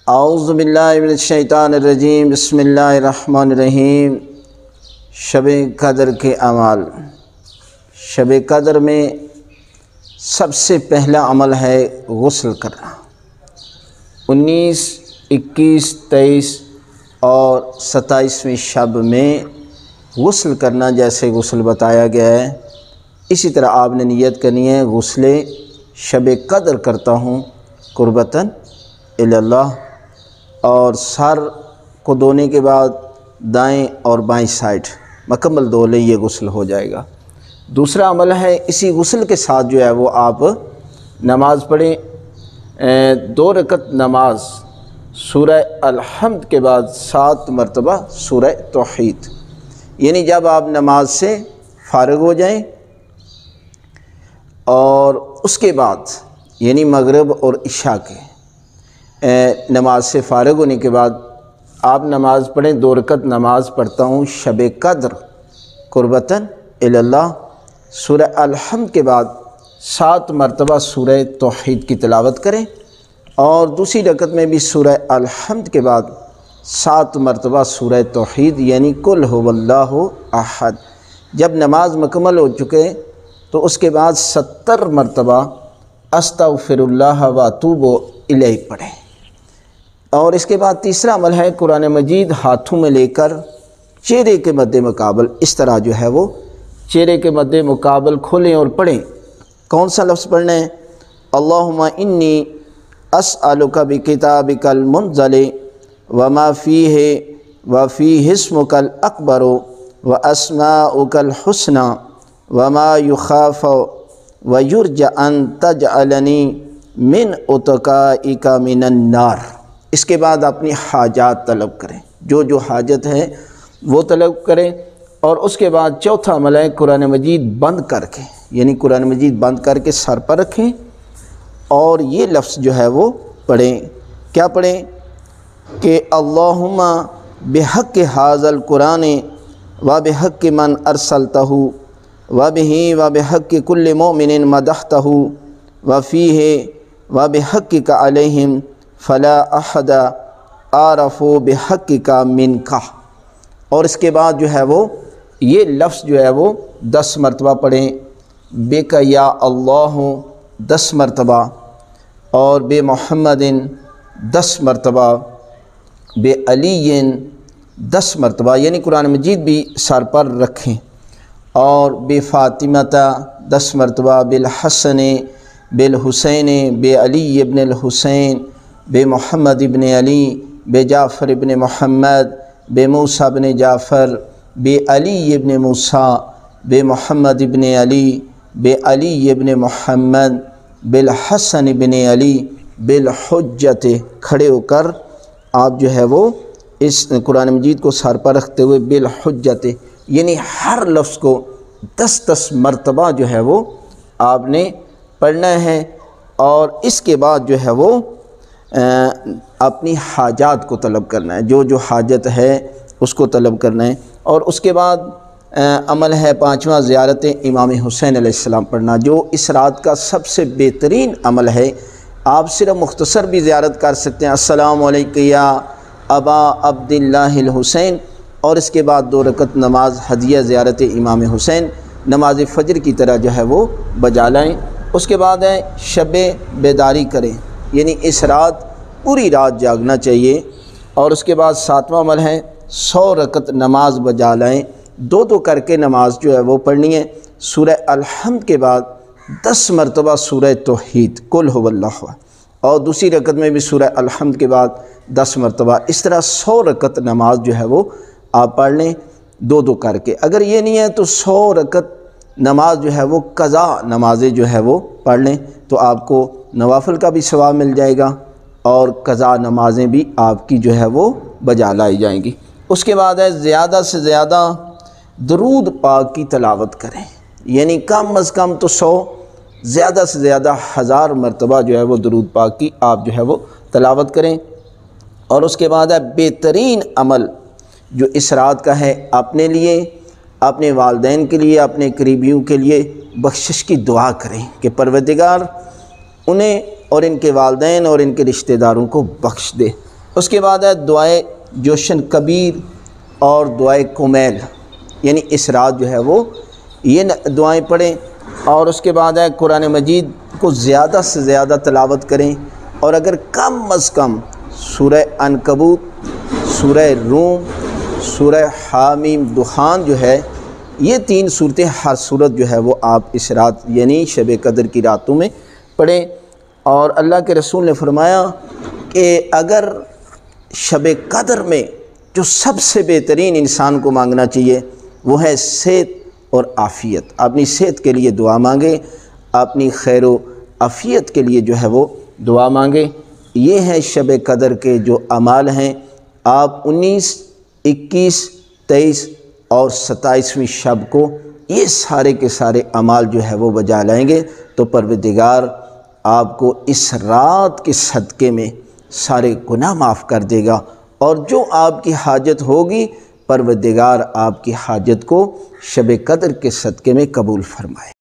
اعوذ باللہ من الشیطان الرجیم، بسم اللہ الرحمن الرحیم۔ شب قدر کے اعمال۔ شب قدر میں سب سے پہلا عمل ہے غسل کرنا۔ 19، 21، 23 اور 27ویں شب میں غسل کرنا، جیسے غسل بتایا گیا ہے اسی طرح آپ نے نیت کرنی ہے، غسل شب قدر کرتا ہوں قربتاً الی اللہ، اور سر کو دھونے کے بعد دائیں اور بائیں سائڈ مکمل دھو لیں، یہ غسل ہو جائے گا۔ دوسرا عمل ہے اسی غسل کے ساتھ جو ہے وہ آپ نماز پڑھیں، 2 رکعت نماز سورہ الحمد کے بعد 7 مرتبہ سورہ توحید، یعنی جب آپ نماز سے فارغ ہو جائیں اور اس کے بعد یعنی مغرب اور عشاء کے نماز سے فارغ ہونے کے بعد آپ نماز پڑھیں، 2 رکعت نماز پڑھتا ہوں شب قدر قربتاً الی اللہ، سورہ الحمد کے بعد 7 مرتبہ سورہ توحید کی تلاوت کریں، اور دوسری رکعت میں بھی سورہ الحمد کے بعد 7 مرتبہ سورہ توحید یعنی قل هو اللہ احد۔ جب نماز مکمل ہو چکے تو اس کے بعد 70 مرتبہ استغفر اللہ و اتوب الیہ پڑھیں۔ اور اس کے بعد تیسرا عمل ہے قرآن مجید ہاتھوں میں لے کر چہرے کے مد مقابل اس طرح جو ہے وہ چہرے کے مد مقابل کھولیں اور پڑھیں۔ کون سا لفظ پڑھنا ہے؟ اللہم انی اسألک بکتابک المنزل وما فیہ وفیہ اسمک الاکبر واسماؤک الحسنى وما یخاف ویرجى ان تجعلنی من اتقائک من النار۔ اس کے بعد اپنی حاجات طلب کریں، جو حاجت ہے وہ طلب کریں، اور اس کے بعد چوتھا عمل ہے قرآن مجید بند کر کے، یعنی قرآن مجید بند کر کے سر پر رکھیں اور یہ لفظ جو ہے وہ پڑھیں۔ کیا پڑھیں کہ اللہم بحق ھذا القرآن و بحق من ارسلتہ و بہ و بحق کل مؤمن مدحتہ و فیہ و بحقک علیہم فلا احد اعرف بحقک منک۔ اور اس کے بعد جو ہے وہ یہ لفظ جو ہے وہ 10 مرتبہ پڑھیں، بک یا اللہ 10 مرتبہ، اور بے محمد 10 مرتبہ، بے علی 10 مرتبہ، یعنی قرآن مجید بھی سر پر رکھیں، اور بے فاطمہ 10 مرتبہ، بالحسن بالحسین، بے علی ابن الحسین، بے محمد ابن علی، بے جعفر ابن محمد، بے موسیٰ ابن جعفر، بے علی ابن موسیٰ، بے محمد ابن علی، بے علی ابن محمد، بالحسن ابن علی، بالحجت۔ کھڑے ہو کر آپ جو ہے وہ اس قرآن مجید کو سر پر رکھتے ہوئے بالحجت، یعنی ہر لفظ کو 10 مرتبہ جو ہے وہ آپ نے پڑھنا ہے، اور اس کے بعد جو ہے وہ اپنی حاجات کو طلب کرنا ہے، جو حاجت ہے اس کو طلب کرنا ہے۔ اور اس کے بعد عمل ہے 5واں زیارت امام حسین علیہ السلام پڑھنا، جو اس رات کا سب سے بہترین عمل ہے۔ آپ صرف مختصر بھی زیارت کر سکتے ہیں، السلام علیکم یا ابا عبداللہ الحسین، اور اس کے بعد 2 رکعت نماز ہدیہ زیارت امام حسین نماز فجر کی طرح جو ہے وہ بجا لائیں۔ اس کے بعد ہے شب بیداری کریں، یعنی اس رات پوری رات جاگنا چاہیے، اور اس کے بعد 7واں عمل ہے 100 رکعت نماز بجا لائیں، 2 کر کے نماز جو ہے وہ پڑھنی ہے، سورہ الحمد کے بعد 10 مرتبہ سورہ توحید قل هو اللہ، اور دوسری رکعت میں بھی سورہ الحمد کے بعد 10 مرتبہ، اس طرح 100 رکعت نماز جو ہے وہ آپ پڑھ لیں 2 کر کے۔ اگر یہ نہیں ہے تو 100 رکعت نماز جو ہے وہ قضا نمازیں جو ہے وہ پڑھ لیں، تو آپ کو نوافل کا بھی ثواب مل جائے گا، اور قضا نمازیں بھی آپ کی جو ہے وہ بجا لائی جائیں گی۔ اس کے بعد ہے زیادہ سے زیادہ درود پاک کی تلاوت کریں، یعنی کم از کم تو 100، زیادہ سے زیادہ 1000 مرتبہ جو ہے وہ درود پاک کی آپ جو ہے وہ تلاوت کریں۔ اور اس کے بعد ہے بہترین عمل جو اس رات کا ہے، اپنے لیے، اپنے والدین کے لیے، اپنے قریبیوں کے لیے بخشش کی دعا کریں کہ پروردگار انہیں اور ان کے والدین اور ان کے رشتہ داروں کو بخش دے۔ اس کے بعد ہے دعائے جوشن کبیر اور دعائے کمیل، یعنی اس رات جو ہے وہ یہ دعائیں پڑھیں، اور اس کے بعد ہے قرآن مجید کو زیادہ سے زیادہ تلاوت کریں، اور اگر کم از کم سورہ عنکبوت، سورہ روم، سورہ حامیم دخان جو ہے، یہ 3 صورتیں ہر صورت جو ہے وہ آپ اس رات یعنی شب قدر کی راتوں میں پڑھیں۔ اور اللہ کے رسول نے فرمایا کہ اگر شب قدر میں جو سب سے بہترین انسان کو مانگنا چاہیے وہ ہے صحت اور عافیت، اپنی صحت کے لیے دعا مانگیں، اپنی خیر و عافیت کے لیے جو ہے وہ دعا مانگیں۔ یہ ہیں شب قدر کے جو اعمال ہیں، آپ 19، 21، 23 اور 27ویں شب کو یہ سارے کے سارے اعمال جو ہے وہ بجا لائیں گے تو پروردگار آپ کو اس رات کے صدقے میں سارے گناہ معاف کر دے گا، اور جو آپ کی حاجت ہوگی پروردگار آپ کی حاجت کو شب قدر کے صدقے میں قبول فرمائے۔